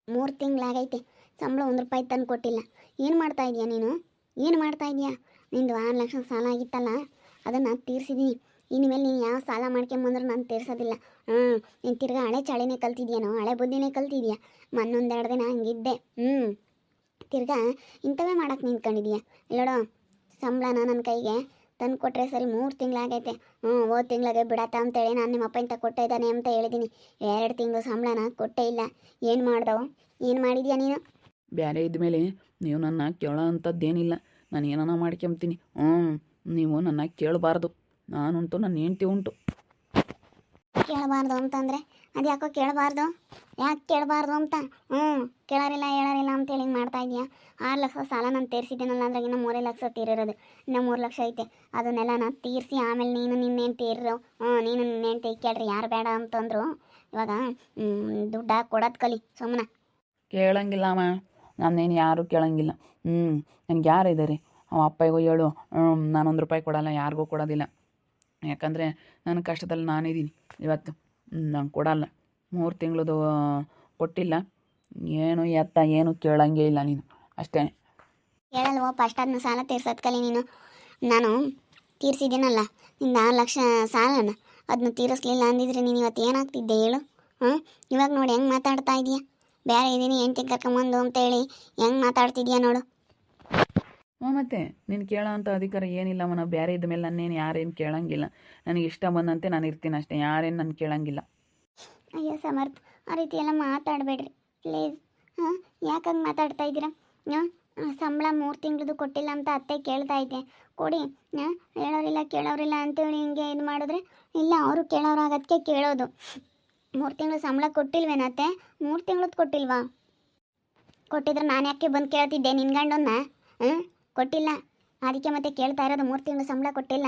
3 ತಿಂಗಳಾಗೈತೆ, ಸಂಬಳ 1 ರೂಪಾಯಿ ತಂದು ಕೊಟ್ಟಿಲ್ಲ. ಏನು ಮಾಡ್ತಾ ಇದೀಯಾ ನೀನು? ಏನು ಮಾಡ್ತಾ ಇದೀಯಾ? ನಿಂದು 6 ಲಕ್ಷ ಸಾಲ ಆಗಿತ್ತಲ್ಲ, ಅದನ್ನು ತೀರಿಸಿದ್ದೀನಿ. ಇನ್ಮೇಲೆ ನೀನು ಯಾವ ಸಾಲ ಮಾಡ್ಕೊಂಬಂದ್ರೆ ನಾನು ತೀರ್ಸೋದಿಲ್ಲ. ನೀನು ತಿರ್ಗಾ ಹಳೆ ಚಾಳಿನೇ ಕಲ್ತಿದ್ಯಾನೋ, ಹಳೆ ಬುದ್ಧಿನೇ ಕಲ್ತಿದ್ಯಾ? ಮೊನ್ನೊಂದೆರಡು ದಿನ ಹಂಗಿದ್ದೆ. ತಿರ್ಗಾ ಇಂಥವೇ ಮಾಡಕ್ಕೆ ನಿಂತ್ಕೊಂಡಿದ್ಯಾ? ಇಲ್ಲೋಡು, ಸಂಬಳನ ನನ್ನ ಕೈಗೆ ತಂದು ಕೊಟ್ಟರೆ ಸರಿ. 3 ತಿಂಗಳಾಗೈತೆ. ಹೋದ ತಿಂಗಳಿಗೆ ಬಿಡತ್ತ ಅಂತೇಳಿ ನಾನು ನಿಮ್ಮ ಅಪ್ಪ ಇಂತ ಕೊಟ್ಟೆ ಇದ್ದಾನೆ ಅಂತ ಹೇಳಿದ್ದೀನಿ. 2 ತಿಂಗಳು ಸಂಬಳನ ಕೊಟ್ಟೇ ಇಲ್ಲ. ಏನು ಮಾಡ್ದವು? ಏನು ಮಾಡಿದ್ಯಾ ನೀನು? ಬೇರೆ ಇದ್ಮೇಲೆ ನೀವು ನನ್ನ ಕೇಳೋ ಅಂಥದ್ದೇನಿಲ್ಲ. ನಾನು ಏನಾನ ಮಾಡ್ಕೊಂತೀನಿ. ನೀವು ನನ್ನ ಕೇಳಬಾರ್ದು. ನಾನುಂಟು, ನನ್ನ ಹೆಂಡ್ತಿ ಉಂಟು. ಕೇಳಬಾರ್ದು ಅಂತಂದರೆ ಅದು ಯಾಕೋ ಕೇಳಬಾರ್ದು? ಯಾಕೆ ಕೇಳಬಾರ್ದು ಅಂತ? ಕೇಳೋರಿಲ್ಲ ಹೇಳೋರಿಲ್ಲ ಅಂತೇಳಿ ಹಿಂಗೆ ಮಾಡ್ತಾ ಇದೀಯಾ? 6 ಲಕ್ಷ ಸಾಲ ನಾನು ತೀರಿಸಿದ್ದೀನಲ್ಲ, ಅಂದ್ರೆ ಇನ್ನೂ 3 ಲಕ್ಷ ತೀರಿರೋದು. ಇನ್ನೂ 3 ಲಕ್ಷ ಐತೆ. ಅದನ್ನೆಲ್ಲ ನಾನು ತೀರಿಸಿ ಆಮೇಲೆ ನೀನು ನಿನ್ನೇನು ತೀರಿರೋ. ನೀನು ನಿನ್ನೇನು ಕೇಳ್ರಿ, ಯಾರು ಬೇಡ ಅಂತಂದರು. ಇವಾಗ ದುಡ್ಡು ಕೊಡೋದು ಕಲಿ ಸುಮ್ಮನೆ. ಕೇಳಂಗಿಲ್ಲ ಅಮ್ಮ, ನಾನೇನು ಯಾರೂ ಕೇಳಂಗಿಲ್ಲ. ನನಗೆ ಯಾರು ಇದ್ದಾರೆ? ಅವ ಅಪ್ಪಗೂ ಹೇಳು, ನಾನು 1 ರೂಪಾಯಿ ಕೊಡೋಲ್ಲ, ಯಾರಿಗೂ ಕೊಡೋದಿಲ್ಲ. ಯಾಕಂದರೆ ನನ್ನ ಕಷ್ಟದಲ್ಲಿ ನಾನಿದ್ದೀನಿ ಇವತ್ತು. ನಾನು ಕೊಡಲ್ಲ. 3 ತಿಂಗಳದು ಕೊಟ್ಟಿಲ್ಲ. ಏನು ಕೇಳಂಗೇ ಇಲ್ಲ ನೀನು, ಅಷ್ಟೇ. ಹೇಳಲ್ವೋ, ಫಸ್ಟ್ ಅದನ್ನ ಸಾಲ ತೀರ್ಸೋದು ಕಲಿ ನೀನು. ನಾನು ತೀರಿಸಿದ್ದೀನಲ್ಲ ನಿಂದು 6 ಲಕ್ಷ ಸಾಲನ, ಅದನ್ನ ತೀರಿಸ್ಲಿಲ್ಲ ಅಂದಿದ್ರೆ ನೀನು ಇವತ್ತು ಏನಾಗ್ತಿದ್ದೆ ಹೇಳು? ಇವಾಗ ನೋಡಿ ಹೆಂಗೆ ಮಾತಾಡ್ತಾ ಇದೀಯಾ? ಬೇರೆ ಇದ್ದೀನಿ ಹೆಂಡ್ತಿ ಕರ್ಕೊಂಬಂದು ಅಂತೇಳಿ ಹೆಂಗೆ ಮಾತಾಡ್ತಿದ್ಯಾ ನೋಡು. ಮತ್ತು ನೀನು ಕೇಳೋ ಅಂಥ ಅಧಿಕಾರ ಏನಿಲ್ಲಮ್ಮ. ನಾವು ಬೇರೆ ಇದ್ದ ಮೇಲೆ ನನ್ನೇನು ಯಾರೇನು ಕೇಳಂಗಿಲ್ಲ. ನನಗೆ ಇಷ್ಟ ಬಂದಂತೆ ನಾನು ಇರ್ತೀನಿ ಅಷ್ಟೇ. ಯಾರೇನು ನಾನು ಕೇಳಂಗಿಲ್ಲ. ಅಯ್ಯೋ ಸಮರ್ಥ, ಆ ರೀತಿ ಎಲ್ಲ ಮಾತಾಡಬೇಡ್ರಿ ಪ್ಲೀಸ್. ಯಾಕಂಗೆ ಮಾತಾಡ್ತಾ ಇದ್ದೀರಾ? ಸಂಬಳ 3 ತಿಂಗಳದು ಕೊಟ್ಟಿಲ್ಲ ಅಂತ ಅತ್ತೆ ಕೇಳ್ತಾ ಐತೆ, ಕೊಡಿ. ಹೇಳೋರಿಲ್ಲ ಕೇಳೋರಿಲ್ಲ ಅಂತೇಳಿ ಹಿಂಗೆ ಇದು ಮಾಡಿದ್ರೆ ಇಲ್ಲ, ಅವರು ಕೇಳೋರಾಗದಕ್ಕೆ ಕೇಳೋದು. 3 ತಿಂಗಳು ಸಂಬಳ ಕೊಟ್ಟಿಲ್ವೇನತ್ತೆ? 3 ತಿಂಗಳದ್ದು ಕೊಟ್ಟಿಲ್ವಾ? ಕೊಟ್ಟಿದ್ರೆ ನಾನು ಯಾಕೆ ಬಂದು ಕೇಳ್ತಿದ್ದೆ ನಿನ್ನ ಗಂಡನ್ನ? ಕೊಟ್ಟಿಲ್ಲ, ಅದಕ್ಕೆ ಮತ್ತೆ ಕೇಳ್ತಾ ಇರೋದು. 3 ತಿಂಗಳು ಸಂಬಳ ಕೊಟ್ಟಿಲ್ಲ,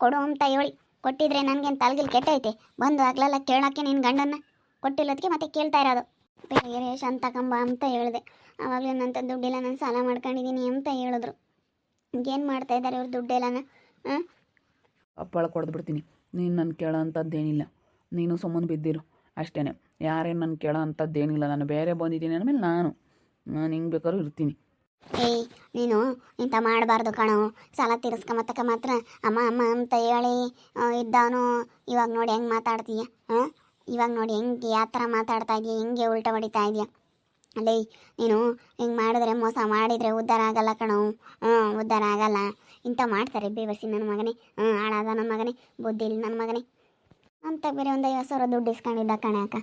ಕೊಡು ಅಂತ ಹೇಳಿ. ಕೊಟ್ಟಿದ್ರೆ ನನಗೇನು ತಲೆಗಿಲ್ ಕೆಟ್ಟೈತೆ ಬಂದು ಆಗ್ಲೆಲ್ಲ ಕೇಳೋಕ್ಕೆ ನಿನ್ನ ಗಂಡನ್ನ? ಕೊಟ್ಟಿಲ್ಲದಕ್ಕೆ ಮತ್ತೆ ಕೇಳ್ತಾ ಇರೋದು. ಬೇರೆ ಶಾಂತಕಂಬ ಅಂತ ಹೇಳಿದೆ. ಆವಾಗಲೇ ನಂತ ದುಡ್ಡಿಲ್ಲ, ನಾನು ಸಾಲ ಮಾಡ್ಕೊಂಡಿದ್ದೀನಿ ಅಂತ ಹೇಳಿದ್ರು. ಏನು ಮಾಡ್ತಾ ಇದ್ದಾರೆ ಇವ್ರು ದುಡ್ಡೆಲ್ಲನ? ಅಪ್ಪಳ ಕೊಡ್ದುಬಿಡ್ತೀನಿ. ನೀನು ನನ್ನ ಕೇಳೋ ಅಂಥದ್ದೇನಿಲ್ಲ. ನೀನು ಸುಮ್ಮನೆ ಬಿದ್ದಿರು ಅಷ್ಟೇ. ಯಾರೇನು ನನ್ನ ಕೇಳೋ ಅಂಥದ್ದೇನಿಲ್ಲ. ನಾನು ಬೇರೆ ಬಂದಿದ್ದೀನಿ ಅಂದಮೇಲೆ ನಾನು ಹಿಂಗೆ ಬೇಕಾದ್ರೂ ಇರ್ತೀನಿ. ನೀನು ಇಂಥ ಮಾಡಬಾರ್ದು ಕಣೋ. ಸಾಲ ತೀರಿಸ್ಕೊಂಬತ್ತಕ ಮಾತ್ರ ಅಮ್ಮ ಅಮ್ಮ ಅಂತ ಹೇಳಿ ಇದ್ದವನು ಇವಾಗ ನೋಡಿ ಹೆಂಗೆ ಮಾತಾಡ್ತೀಯ? ಇವಾಗ ನೋಡಿ ಹೆಂಗೆ ಯಾವ ಥರ ಮಾತಾಡ್ತಾ ಇದೆಯಾ, ಹೆಂಗೆ ಉಲ್ಟ ಹೊಡಿತಾ ಇದೆಯಾ? ಅಲ್ಲೇ ನೀನು ಹಿಂಗೆ ಮಾಡಿದ್ರೆ, ಮೋಸ ಮಾಡಿದರೆ ಉದ್ಧಾರ ಆಗಲ್ಲ ಕಣೋ. ಉದ್ಧಾರ ಆಗಲ್ಲ. ಇಂಥ ಮಾಡ್ತಾರೆ ಬೇವಸಿ ನನ್ನ ಮಗನೇ. ಹಾಳಾದ ನನ್ನ ಮಗನೇ, ಬುದ್ಧಿ ಇಲ್ಲ ನನ್ನ ಮಗನೇ ಅಂತ ಬೇರೆ ಒಂದು 50,000 ದುಡ್ಡು ಇಸ್ಕೊಂಡಿದ್ದ ಕಣಕ್ಕ.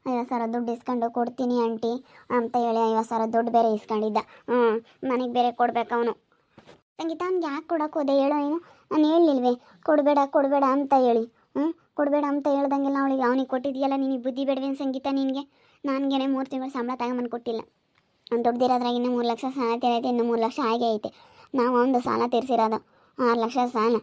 50,000 ದುಡ್ಡು ಇಸ್ಕೊಂಡು ಕೊಡ್ತೀನಿ ಆಂಟಿ ಅಂತ ಹೇಳಿ 50,000 ದುಡ್ಡು ಬೇರೆ ಇಸ್ಕೊಂಡಿದ್ದ. ನನಗೆ ಬೇರೆ ಕೊಡ್ಬೇಕು ಅವನು. ಸಂಗೀತ, ಅವ್ನಿಗೆ ಯಾಕೆ ಕೊಡೋಕೆ ಹೋದೆ ಹೇಳೋ ನೀನು? ನಾನು ಹೇಳಲಿಲ್ವೇ ಕೊಡಬೇಡ ಅಂತ ಹೇಳಿ? ಕೊಡಬೇಡ ಅಂತ ಹೇಳ್ದಂಗೆಲ್ಲ ಅವನಿಗೆ ಕೊಟ್ಟಿದ್ಯಲ್ಲ, ನಿನಗೆ ಬುದ್ಧಿ ಬೇಡವೇನು ಸಂಗೀತ ನಿನಗೆ? ನನಗೇನೆ 3 ತಿಂಗಳು ಸಂಬಳ ತಗೊಂಬಂದು ಕೊಟ್ಟಿಲ್ಲ. ಅವ್ನು ದುಡ್ದಿರೋದ್ರಾಗ ಇನ್ನೂ 3 ಲಕ್ಷ ಸಾಲ ತೀರೈತೆ, ಇನ್ನೂ 3 ಲಕ್ಷ ಆಗೇ ಐತೆ. ನಾವು ಒಂದು ಸಾಲ ತೀರಿಸಿರೋದು 6 ಲಕ್ಷ ಸಾಲ.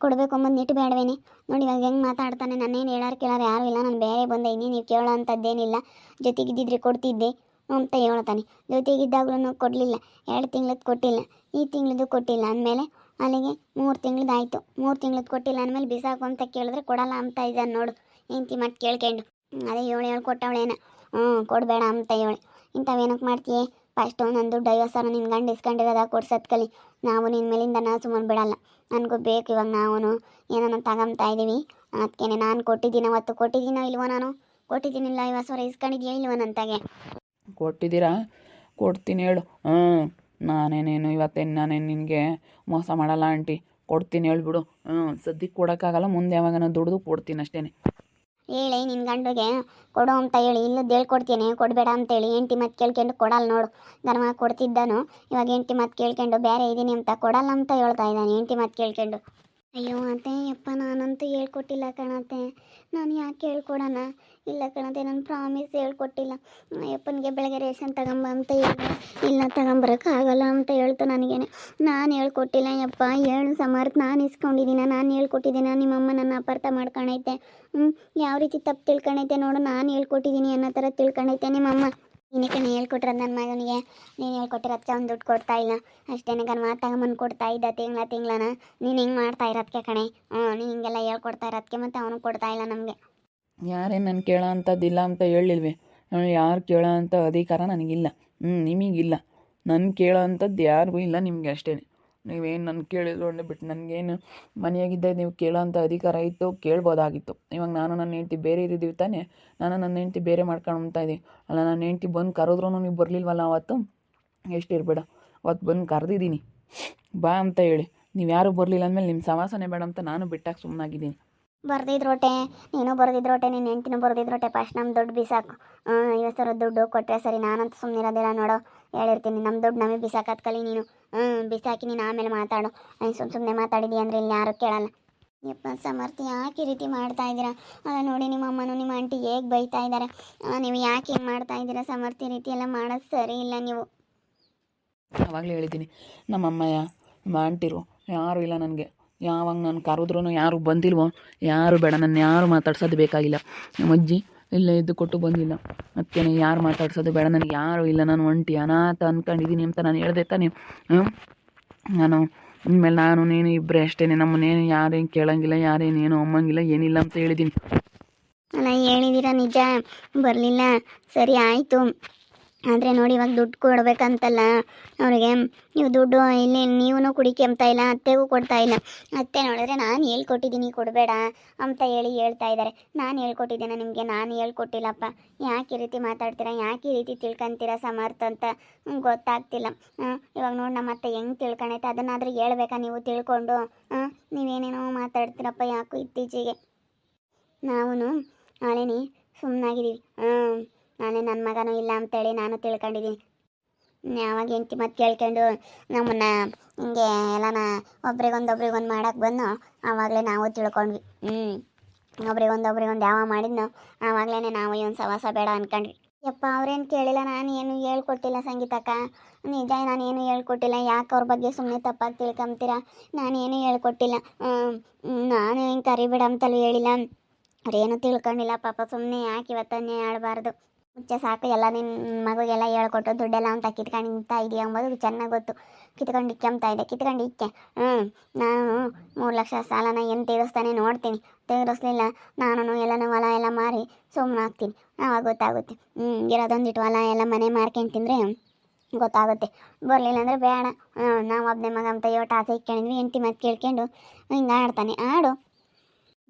ಕೊಡಬೇಕು ಅಂಬಂದು ಇಟ್ಟು ಬೇಡವೇನೆ? ನೋಡಿ ಇವಾಗ ಹೆಂಗೆ ಮಾತಾಡ್ತಾನೆ. ನನ್ನೇನು ಹೇಳೋರು ಕೇಳೋರು ಯಾರೂ ಇಲ್ಲ, ನಾನು ಬೇರೆ ಬಂದೆ ಇದ್ದೀನಿ, ನೀವು ಕೇಳೋ ಅಂಥದ್ದೇನಿಲ್ಲ. ಜೊತೆಗಿದ್ದಿದ್ರೆ ಕೊಡ್ತಿದ್ದೆ ಅಂತ ಹೇಳ್ತಾನೆ. ಜೊತೆಗಿದ್ದಾಗಲೂ ಕೊಡಲಿಲ್ಲ. 2 ತಿಂಗಳದ್ದು ಕೊಟ್ಟಿಲ್ಲ, ಈ ತಿಂಗಳದ್ದು ಕೊಟ್ಟಿಲ್ಲ ಅಂದಮೇಲೆ ಅಲ್ಲಿಗೆ 3 ತಿಂಗಳದ್ದು ಆಯಿತು. 3 ತಿಂಗಳದ್ದು ಕೊಟ್ಟಿಲ್ಲ ಅಂದಮೇಲೆ ಬಿಸಾಕು ಅಂತ ಕೇಳಿದ್ರೆ ಕೊಡಲ್ಲ ಅಂತ ಇದ್ದಾನೆ ನೋಡು. ಹೆಂಡ್ತಿ ಮತ್ತೆ ಕೇಳ್ಕೊಂಡು ಅದೇ ಹೇಳು ಕೊಟ್ಟವಳೇನ. ಕೊಡಬೇಡ ಅಂತ ಹೇಳಿ ಇಂಥವೇನಕ್ಕೆ ಮಾಡ್ತೀಯೇ? ಫಸ್ಟು ನನ್ನ ದುಡ್ಡು 50,000 ನಿನ್ನ ಗಂಡು ಇಸ್ಕೊಂಡಿರೋದ ಕೊಡ್ಸೋದು ಕಲಿ. ನಾವು ನಿನ್ನ ಮೇಲಿಂದ ನಾವು ಸುಮ್ಮನೆ ಬಿಡಲ್ಲ. ನನಗೂ ಬೇಕು ಇವಾಗ. ನಾವು ಏನೋ ತಗೊಂತಾ ಇದ್ದೀವಿ, ಅದಕ್ಕೇನೆ ನಾನು ಕೊಟ್ಟಿದ್ದೀನ. ಅವತ್ತು ಕೊಟ್ಟಿದ್ದೀನೋ ಇಲ್ವೋ? ನಾನು ಕೊಟ್ಟಿದ್ದೀನಿಲ್ಲ. 50,000 ಇಸ್ಕೊಂಡಿದ್ದೀಯೋ ಇಲ್ವೋ ನಂತಾಗೆ? ಕೊಟ್ಟಿದ್ದೀರಾ? ಕೊಡ್ತೀನಿ ಹೇಳು. ನಾನೇನೇನು ಇವತ್ತೇನು ನಾನೇನು ನಿನಗೆ ಮೋಸ ಮಾಡಲ್ಲ ಆಂಟಿ. ಕೊಡ್ತೀನಿ ಹೇಳ್ಬಿಡು. ಸದ್ಯಕ್ಕೆ ಕೊಡೋಕ್ಕಾಗಲ್ಲ, ಮುಂದೆ ಯಾವಾಗ ದುಡ್ದು ಕೊಡ್ತೀನಿ ಅಷ್ಟೇ. ಹೇಳಿ ನಿನ್ನ ಗಂಡುಗೆ ಕೊಡು ಅಂತ ಹೇಳಿ, ಇಲ್ಲದ್ದು ಹೇಳ್ಕೊಡ್ತೀನಿ ಕೊಡಬೇಡ ಅಂತೇಳಿ. ಹೆಂಡ್ತಿ ಮತ್ತೆ ಕೇಳ್ಕೊಂಡು ಕೊಡಲ್ಲ ನೋಡು. ಧರ್ಮ ಕೊಡ್ತಿದ್ದಾನು, ಇವಾಗ ಹೆಂಡ್ತಿ ಮತ್ತೆ ಕೇಳ್ಕೊಂಡು ಬೇರೆ ಇದ್ದೀನಿ ಅಂತ ಕೊಡಲ್ಲ ಅಂತ ಹೇಳ್ತಾ ಇದ್ದಾನೆ ಹೆಂಡ್ತಿ ಮತ್ತೆ ಕೇಳ್ಕೊಂಡು. ಅಯ್ಯೋ ಅತ್ತೆ, ಯಪ್ಪ ನಾನಂತೂ ಹೇಳ್ಕೊಟ್ಟಿಲ್ಲ ಕಣತ್ತೆ. ನಾನು ಯಾಕೆ ಹೇಳ್ಕೊಡೋಣ? ಇಲ್ಲ ಕಣತ್ತೆ, ನಾನು ಪ್ರಾಮಿಸ್ ಹೇಳ್ಕೊಟ್ಟಿಲ್ಲ. ಯಪ್ಪನಿಗೆ ಬೆಳಗ್ಗೆ ರೇಷನ್ ತಗೊಂಬ ಅಂತ ಹೇಳಿದೆ, ಇಲ್ಲ ತಗೊಂಬರೋಕ್ಕಾಗಲ್ಲ ಅಂತ ಹೇಳ್ತು ನನಗೇನೆ. ನಾನು ಹೇಳ್ಕೊಟ್ಟಿಲ್ಲ ಯಪ್ಪ. ಹೇಳು ಸಮರ್ಥ, ನಾನು ಇಸ್ಕೊಂಡಿದ್ದೀನ? ನಾನು ಹೇಳ್ಕೊಟ್ಟಿದ್ದೀನ? ನಿಮ್ಮಮ್ಮ ನನ್ನ ಅಪಾರ್ಥ ಮಾಡ್ಕೊಳೈತೆ. ಯಾವ ರೀತಿ ತಪ್ಪು ತಿಳ್ಕೊಳೈತೆ ನೋಡು. ನಾನು ಹೇಳ್ಕೊಟ್ಟಿದ್ದೀನಿ ಅನ್ನೋ ಥರ ತಿಳ್ಕೊಳೈತೆ ನಿಮ್ಮಮ್ಮ. ನೀನೇ ಕಣೆ ಹೇಳ್ಕೊಟ್ರದ್ದು ನನ್ನ ಮಗನಿಗೆ. ನೀನು ಹೇಳ್ಕೊಟ್ಟಿರೋದಕ್ಕೆ ಅವ್ನು ದುಡ್ಡು ಕೊಡ್ತಾ ಇಲ್ಲ ಅಷ್ಟೇ. ಗನ್ಮ ತಗೊಂಬಂದು ಕೊಡ್ತಾ ಇದ್ದ ತಿಂಗಳನ. ನೀನು ಹಿಂಗೆ ಮಾಡ್ತಾ ಇರೋದಕ್ಕೆ ಕಣೆ. ನೀನು ಹಿಂಗೆಲ್ಲ ಹೇಳ್ಕೊಡ್ತಾ ಇರೋದಕ್ಕೆ ಮತ್ತು ಅವನು ಕೊಡ್ತಾ ಇಲ್ಲ ನಮಗೆ. ಯಾರೇನು ನಾನು ಕೇಳೋ ಅಂಥದ್ದಿಲ್ಲ ಅಂತ ಹೇಳಿಲ್ವೇ? ಯಾರು ಕೇಳೋ ಅಂಥ ಅಧಿಕಾರ ನನಗಿಲ್ಲ. ನಿಮಗಿಲ್ಲ. ನನ್ನ ಕೇಳೋ ಅಂಥದ್ದು ಯಾರಿಗೂ ಇಲ್ಲ, ನಿಮಗೆ ಅಷ್ಟೇ. ನೀವೇನು ನನ್ನ ಕೇಳಿದ್ರು ಅಂದರೆ ಬಿಟ್ಟು ನನಗೇನು ಮನೆಯಾಗಿದ್ದಾಗ ನೀವು ಕೇಳೋ ಅಂಥ ಅಧಿಕಾರ ಇತ್ತು, ಕೇಳ್ಬೋದಾಗಿತ್ತು. ಇವಾಗ ನಾನು ನನ್ನ ಹೆಂಡ್ತಿ ಬೇರೆ ಇದ್ದೀವಿ ತಾನೇ, ನಾನು ನನ್ನ ಹೆಂಡ್ತಿ ಬೇರೆ ಮಾಡ್ಕೊಂಡು ಉಣ್ತಾ ಇದ್ದೀವಿ. ಅಲ್ಲ, ನನ್ನ ಹೆಂಡ್ತಿ ಬಂದು ಕರೆದ್ರೂ ನೀವು ಬರಲಿಲ್ವಲ್ಲ ಅವತ್ತು, ಎಷ್ಟಿರಬೇಡ ಅವತ್ತು ಬಂದು ಕರೆದಿದ್ದೀನಿ ಬಾ ಅಂತ ಹೇಳಿ. ನೀವು ಯಾರೂ ಬರಲಿಲ್ಲ ಅಂದಮೇಲೆ ನಿಮ್ಮ ಸವಾಸನೆ ಬೇಡ ಅಂತ ನಾನು ಬಿಟ್ಟಾಗ ಸುಮ್ಮನಾಗಿದ್ದೀನಿ. ಬರ್ದಿದ್ರೋಟೆ, ನೀನು ಬರ್ದಿದ್ರೋಟೆ, ನಿನ್ನ ಹೆಂಡ್ತಿನೂ ಬರ್ದಿದ್ರೋಟೆ. ಫಸ್ಟ್ ನಮ್ಮ ದುಡ್ಡು ಬಿಸಾಕು. 50,000 ದುಡ್ಡು ಕೊಟ್ಟರೆ ಸರಿ, ನಾನಂತೂ ಸುಮ್ಮನಿರೋದಿಲ್ಲ ನೋಡೋ, ಹೇಳಿರ್ತೀನಿ. ನಮ್ಮ ದುಡ್ಡು ನಮಗೆ ಬಿಸಾಕತ್ ಕಲಿ ನೀನು. ಬಿಸಾಕಿ ನೀನು ಆಮೇಲೆ ಮಾತಾಡು. ಸುಮ್ಮನೆ ಮಾತಾಡಿದಿ ಅಂದರೆ ಇಲ್ಲಿ ಯಾರು ಕೇಳಲ್ಲ. ಯಪ್ಪ ಸಮರ್ಥಿ, ಯಾಕೆ ಈ ರೀತಿ ಮಾಡ್ತಾ ಇದ್ದೀರಾ? ಅಲ್ಲ ನೋಡಿ, ನಿಮ್ಮ ಅಮ್ಮನೂ ನಿಮ್ಮ ಆಂಟಿ ಹೇಗೆ ಬೈತಾ ಇದ್ದಾರೆ. ನೀವು ಯಾಕೆ ಹಿಂಗೆ ಮಾಡ್ತಾ ಇದ್ದೀರಾ ಸಮರ್ಥಿ? ಈ ರೀತಿ ಎಲ್ಲ ಮಾಡೋದು ಸರಿ ಇಲ್ಲ ನೀವು. ಆವಾಗಲೇ ಹೇಳಿದ್ದೀನಿ, ನಮ್ಮಮ್ಮಯ್ಯ ನಮ್ಮ ಆಂಟಿರು ಯಾರೂ ಇಲ್ಲ ನನಗೆ. ಯಾವಾಗ ನಾನು ಕರೆದ್ರೂ ಯಾರು ಬಂದಿಲ್ವೋ, ಯಾರು ಬೇಡ, ನನ್ನ ಯಾರು ಮಾತಾಡ್ಸೋದು ಬೇಕಾಗಿಲ್ಲ. ನಮ್ಮ ಅಜ್ಜಿ ಇಲ್ಲೇ ಇದ್ದು ಕೊಟ್ಟು ಬಂದಿಲ್ಲ, ಅದಕ್ಕೇನೆ ಯಾರು ಮಾತಾಡ್ಸೋದು ಬೇಡ, ನನಗೆ ಯಾರೂ ಇಲ್ಲ, ನಾನು ಒಂಟಿ ಅನಾಥ ಅಂದ್ಕೊಂಡಿದ್ದೀನಿ ಅಂತ ನಾನು ಹೇಳ್ದೆ ತಾನೆ. ನಾನು ಇನ್ಮೇಲೆ ನಾನು ನೀನು ಇಬ್ಬರೇ ಅಷ್ಟೇ, ನಮ್ಮನ್ನೇನು ಯಾರೇನು ಕೇಳೋಂಗಿಲ್ಲ, ಯಾರೇನೇನು ಅಮ್ಮಂಗಿಲ್ಲ, ಏನಿಲ್ಲ ಅಂತ ಹೇಳಿದ್ದೀನಿ. ಅಲ್ಲ, ಹೇಳಿದ್ದೀರಾ ನಿಜ, ಬರಲಿಲ್ಲ, ಸರಿ ಆಯಿತು. ಆದರೆ ನೋಡಿ, ಇವಾಗ ದುಡ್ಡು ಕೊಡ್ಬೇಕಂತಲ್ಲ ಅವರಿಗೆ. ನೀವು ದುಡ್ಡು ಇಲ್ಲಿ ನೀವೂ ಕುಡಿಕೆಂಬ್ತಾ ಇಲ್ಲ, ಅತ್ತೆಗೂ ಕೊಡ್ತಾ ಇಲ್ಲ. ಅತ್ತೆ ನೋಡಿದ್ರೆ ನಾನು ಹೇಳ್ಕೊಟ್ಟಿದ್ದೀನಿ ಕೊಡಬೇಡ ಅಂತ ಹೇಳ್ತಾ ಇದ್ದಾರೆ. ನಾನು ಹೇಳ್ಕೊಟ್ಟಿದ್ದೇನೆ ನಿಮಗೆ? ನಾನು ಹೇಳ್ಕೊಟ್ಟಿಲ್ಲಪ್ಪ. ಯಾಕೆ ಈ ರೀತಿ ಮಾತಾಡ್ತೀರಾ? ಯಾಕೆ ಈ ರೀತಿ ತಿಳ್ಕೊಂತೀರಾ ಸಮರ್ಥ ಅಂತ ಗೊತ್ತಾಗ್ತಿಲ್ಲ. ಇವಾಗ ನೋಡಿ, ನಮ್ಮ ಅತ್ತೆ ಹೆಂಗೆ ತಿಳ್ಕೊಂಡೈತೆ ಅದನ್ನಾದರೂ ಹೇಳ್ಬೇಕಾ ನೀವು? ತಿಳ್ಕೊಂಡು ನೀವೇನೇನೋ ಮಾತಾಡ್ತೀರಪ್ಪ. ಯಾಕೋ ಇತ್ತೀಚೆಗೆ ನಾವು ನಾಳೆನೇ ಸುಮ್ಮನಾಗಿದ್ದೀವಿ. ನಾನೇ ನನ್ನ ಮಗನೂ ಇಲ್ಲ ಅಂತೇಳಿ ನಾನು ತಿಳ್ಕೊಂಡಿದ್ದೀನಿ. ಯಾವಾಗ ಹೆಂಡ್ತಿ ಮತ್ತೆ ಕೇಳ್ಕೊಂಡು ನಮ್ಮನ್ನ ಹಿಂಗೆ ಎಲ್ಲನ ಒಬ್ರಿಗೊಂದು ಮಾಡೋಕ್ಕೆ ಬಂದು ಆವಾಗಲೇ ನಾವು ತಿಳ್ಕೊಂಡ್ವಿ. ಒಬ್ರಿಗೊಂದು ಯಾವ ಮಾಡಿದ್ನೋ ಆವಾಗಲೇ ನಾವು ಇವನು ಸವಾಸ ಬೇಡ ಅಂದ್ಕೊಂಡ್ವಿ. ಯಪ್ಪ, ಅವ್ರೇನು ಕೇಳಿಲ್ಲ, ನಾನು ಏನು ಹೇಳ್ಕೊಟ್ಟಿಲ್ಲ ಸಂಗೀತಕ್ಕ. ನಿಜ, ನಾನೇನು ಹೇಳ್ಕೊಟ್ಟಿಲ್ಲ. ಯಾಕೆ ಅವ್ರ ಬಗ್ಗೆ ಸುಮ್ಮನೆ ತಪ್ಪಾಗಿ ತಿಳ್ಕೊಂತೀರಾ? ನಾನೇನು ಹೇಳ್ಕೊಟ್ಟಿಲ್ಲ. ನಾನು ಹಿಂಗೆ ಕರಿಬೇಡ ಅಂತಲೂ ಹೇಳಿಲ್ಲ. ಅವ್ರೇನು ತಿಳ್ಕೊಂಡಿಲ್ಲ ಪಾಪ. ಸುಮ್ಮನೆ ಯಾಕೆ ಇವತ್ತನ್ನೇ ಆಡಬಾರ್ದು. ಮುಂಚೆ ಸಾಕು, ಎಲ್ಲ ನಿನ್ನ ಮಗುಗೆಲ್ಲ ಹೇಳ್ಕೊಟ್ಟು ದುಡ್ಡೆಲ್ಲ ಅಂತ ಕಿತ್ಕೊಂಡು ನಿಂತಾ ಇದೆಯಾ ಅಂಬೋದು ಚೆನ್ನಾಗಿ ಗೊತ್ತು. ಕಿತ್ಕೊಂಡು ಇಕ್ಕೆಂಬ್ತಾ ಇದೆ, ಕಿತ್ಕೊಂಡು ಇಕ್ಕೆ. ನಾನು 3 ಲಕ್ಷ ಸಾಲನ ಏನು ತೀರಿಸ್ತಾನೆ ನೋಡ್ತೀನಿ. ತೀರಿಸ್ಲಿಲ್ಲ ನಾನು ಎಲ್ಲನೂ ಹೊಲ ಎಲ್ಲ ಮಾರಿ ಸುಮ್ಮನಾಗ್ತೀನಿ. ಆವಾಗ ಗೊತ್ತಾಗುತ್ತೆ. ಇರೋದೊಂದಿಟ್ಟು ಹೊಲ ಎಲ್ಲ ಮನೆ ಮಾರ್ಕೊಂಡು ತಿಂದರೆ ಗೊತ್ತಾಗುತ್ತೆ. ಬರಲಿಲ್ಲ ಅಂದರೆ ಬೇಡ. ನಾವು ಒಬ್ಬನೇ ಮಗ ಅಂತ ಯೋಟ ಆಸೆ ಇಕ್ಕೊಂಡಿದ್ವಿ. ಹೆಂಡ್ತಿ ಮತ್ತೆ ಕೇಳ್ಕೊಂಡು ಹಿಂಗೆ ಆಡ್ತಾನೆ. ಆಡು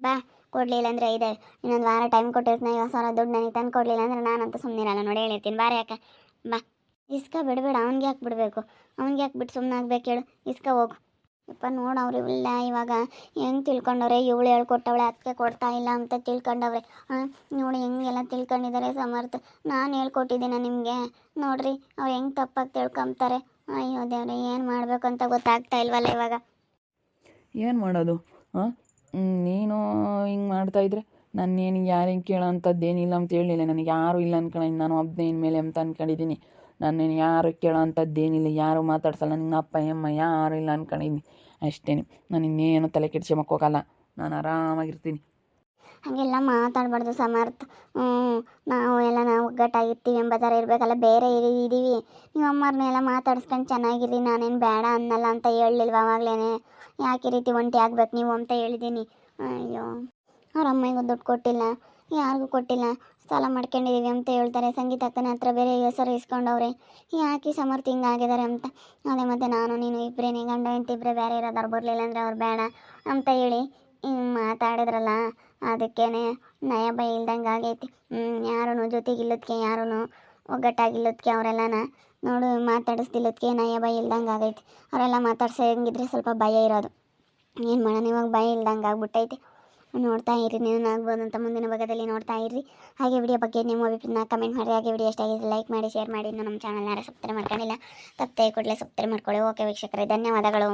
ಬಾ. ಕೊಡಲಿಲ್ಲ ಅಂದರೆ ಇದೆ, ಇನ್ನೊಂದು ವಾರ ಟೈಮ್ ಕೊಟ್ಟಿರ್ತೀನಿ. 50,000 ದುಡ್ಡು ನನಗೆ ತಂದು ಕೊಡಲಿಲ್ಲ ಅಂದರೆ ನಾನಂತೂ ಸುಮ್ಮನಿರಲ್ಲ ನೋಡಿ, ಹೇಳಿರ್ತೀನಿ. ಬಾರಿ ಯಾಕೆ ಬಾ. ಇಸ್ಕ ಬಿಡಬೇಡ. ಅವ್ನಿಗೆ ಯಾಕೆ ಬಿಡಬೇಕು? ಅವ್ನಿಗೆ ಯಾಕೆ ಬಿಟ್ಟು ಸುಮ್ಮನೆ ಆಗ್ಬೇಕು ಹೇಳು? ಇಸ್ಕ ಹೋಗು. ಯಪ್ಪ ನೋಡು, ಅವರಿಲ್ಲ ಇವಾಗ ಹೆಂಗೆ ತಿಳ್ಕೊಂಡವ್ರೆ. ಇವಳು ಹೇಳ್ಕೊಟ್ಟವಳೆ, ಅದಕ್ಕೆ ಕೊಡ್ತಾ ಇಲ್ಲ ಅಂತ ತಿಳ್ಕೊಂಡವ್ರೆ. ನೋಡಿ ಹೆಂಗೆಲ್ಲ ತಿಳ್ಕೊಂಡಿದ್ದಾರೆ ಸಮರ್ಥ. ನಾನು ಹೇಳ್ಕೊಟ್ಟಿದ್ದೀನ ನಿಮಗೆ? ನೋಡ್ರಿ ಅವ್ರು ಹೆಂಗೆ ತಪ್ಪಾಗಿ ತಿಳ್ಕೊಂತಾರೆ. ಅಯ್ಯೋ ದೇವ್ರೆ, ಏನು ಮಾಡಬೇಕು ಅಂತ ಗೊತ್ತಾಗ್ತಾ ಇಲ್ವಲ್ಲ ಇವಾಗ. ಏನು ಮಾಡೋದು? ನೀನು ಹಿಂಗೆ ಮಾಡ್ತಾಯಿದ್ರೆ ನಾನೇನು ಯಾರಿಗೆ ಕೇಳೋ ಅಂಥದ್ದೇನಿಲ್ಲ ಅಂತ ಹೇಳಿಲ್ಲ. ನನಗೆ ಯಾರೂ ಇಲ್ಲ ಅನ್ಕೊಂಡಿದ್ದೀನಿ. ನಾನು ಒಬ್ಬನೇ ಇನ್ಮೇಲೆ ಅಂತ ಅಂದ್ಕೊಂಡಿದ್ದೀನಿ. ನಾನೇನು ಯಾರು ಕೇಳೋ ಅಂಥದ್ದೇನಿಲ್ಲ, ಯಾರು ಮಾತಾಡ್ಸಲ್ಲ. ನನ್ನ ಅಪ್ಪ ಅಮ್ಮ ಯಾರು ಇಲ್ಲ ಅಂದ್ಕೊಂಡಿದ್ದೀನಿ ಅಷ್ಟೇ. ನಾನು ಇನ್ನೇನು ತಲೆ ಕೆಡ್ಸ್ಕೊಂಬಕ್ಕೆ ಹೋಗಲ್ಲ. ನಾನು ಆರಾಮಾಗಿರ್ತೀನಿ. ಹಾಗೆಲ್ಲ ಮಾತಾಡಬಾರ್ದು ಸಮರ್ಥ. ನಾವು ಒಗ್ಗಟ್ಟಾಗಿರ್ತೀವಿ ಎಂಬ ಥರ ಇರಬೇಕಲ್ಲ. ಬೇರೆ ಇದ್ದೀವಿ. ನೀವು ಅಮ್ಮವ್ರನ್ನೆಲ್ಲ ಮಾತಾಡಿಸ್ಕೊಂಡು ಚೆನ್ನಾಗಿರಿ. ನಾನೇನು ಬೇಡ ಅನ್ನಲ್ಲ ಅಂತ ಹೇಳಲಿಲ್ವ ಆವಾಗಲೇ? ಯಾಕೆ ಈ ರೀತಿ ಒಂಟಿ ಆಗ್ಬೇಕು ನೀವು ಅಂತ ಹೇಳಿದ್ದೀನಿ. ಅಯ್ಯೋ, ಅವ್ರ ಅಮ್ಮನಿಗೂ ದುಡ್ಡು ಕೊಟ್ಟಿಲ್ಲ, ಯಾರಿಗೂ ಕೊಟ್ಟಿಲ್ಲ, ಸಾಲ ಮಾಡ್ಕೊಂಡಿದ್ದೀವಿ ಅಂತ ಹೇಳ್ತಾರೆ. ಸಂಗೀತ ಅಕ್ಕನ ಹತ್ರ ಬೇರೆ ಹೆಸರು ಇಸ್ಕೊಂಡವ್ರೆ. ಯಾಕೆ ಸಮರ್ಥ ಹಿಂಗೆ ಆಗಿದ್ದಾರೆ ಅಂತ. ಅದೇ ಮತ್ತು ನಾನು ನೀನು ಇಬ್ಬರೇನೆ, ಗಂಡ ಹೆಂಡತಿ ಇಬ್ಬರೇ ಬೇರೆ ಇರೋದವ್ರು. ಬರಲಿಲ್ಲ ಅಂದರೆ ಅವ್ರು ಬೇಡ ಅಂತ ಹೇಳಿ ಮಾತಾಡಿದ್ರಲ್ಲ, ಅದಕ್ಕೇನೆ ನಯ ಭಯ ಇಲ್ದಂಗೆ ಆಗೈತಿ. ಯಾರೂ ಜೊತೆಗಿಲ್ಲದಕ್ಕೆ, ಯಾರೂ ಒಗ್ಗಟ್ಟಾಗಿಲ್ಲದಕ್ಕೆ, ಅವರೆಲ್ಲನ ನೋಡು ಮಾತಾಡಿಸ್ದಿಲ್ಲದಕ್ಕೆ ನಯ ಭಯ ಇಲ್ದಂಗೆ ಆಗೈತಿ. ಅವರೆಲ್ಲ ಮಾತಾಡ್ಸಂಗಿದ್ರೆ ಸ್ವಲ್ಪ ಭಯ ಇರೋದು. ಏನು ಮಾಡೋಣ, ಇವಾಗ ಭಯ ಇಲ್ದಂಗೆ ಆಗ್ಬಿಟ್ಟೈತಿ. ನೋಡ್ತಾ ಇರಿ, ನೀವು ಆಗ್ಬೋದು ಅಂತ ಮುಂದಿನ ಭಾಗದಲ್ಲಿ ನೋಡ್ತಾ ಇರ್ರಿ. ಹಾಗೆ ವಿಡಿಯೋ ಬಗ್ಗೆ ನಿಮ್ಮ ಅಭಿಪ್ರಾಯ ಕಮೆಂಟ್ ಮಾಡಿ. ಹಾಗೆ ವಿಡಿಯೋ ಇಷ್ಟ ಆಗಿದೆ ಲೈಕ್ ಮಾಡಿ, ಶೇರ್ ಮಾಡಿ. ಇನ್ನು ನಮ್ಮ ಚಾನಲ್ ಯಾರು ಸಬ್ಸ್ಕ್ರೈಬ್ ಮಾಡ್ಕೊಂಡಿಲ್ಲ, ತಪ್ಪದೆ ಕೂಡಲೇ ಸಬ್ಸ್ಕ್ರೈಬ್ ಮಾಡ್ಕೊಳ್ಳಿ. ಓಕೆ ವೀಕ್ಷಕರೇ, ಧನ್ಯವಾದಗಳು.